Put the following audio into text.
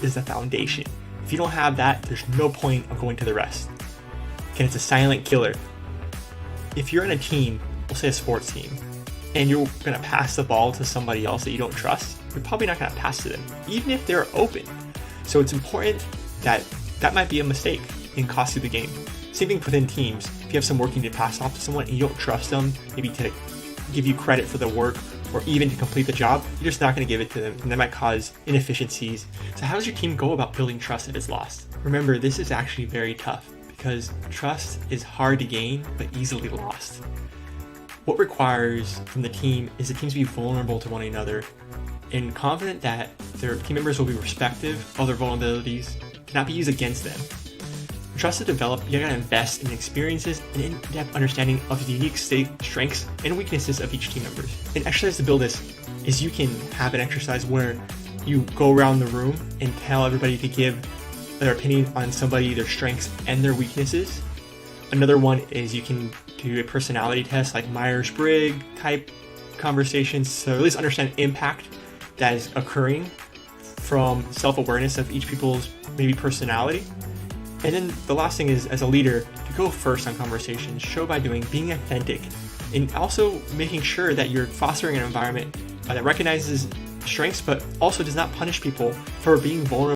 is the foundation. If you don't have that, there's no point of going to the rest. And it's a silent killer. If you're in a team, we'll say a sports team, and you're gonna pass the ball to somebody else that you don't trust, you're probably not gonna pass to them, even if they're open. So it's important that might be a mistake and cost you the game. Same thing within teams. If you have some work you need to pass off to someone and you don't trust them, maybe to give you credit for the work or even to complete the job, you're just not going to give it to them, and that might cause inefficiencies. So how does your team go about building trust if it's lost? Remember, this is actually very tough because trust is hard to gain but easily lost. What requires from the team is the teams to be vulnerable to one another and confident that their team members will be respectful of their vulnerabilities, cannot be used against them. Trust to develop, you gotta invest in experiences and in-depth understanding of the unique strengths and weaknesses of each team member. An exercise to build this is you can have an exercise where you go around the room and tell everybody to give their opinion on somebody, their strengths and their weaknesses. Another one is you can do a personality test like Myers-Briggs type conversations, so at least understand impact that is occurring from self-awareness of each people's maybe personality. And then the last thing is, as a leader, to go first on conversations, show by doing, being authentic, and also making sure that you're fostering an environment that recognizes strengths but also does not punish people for being vulnerable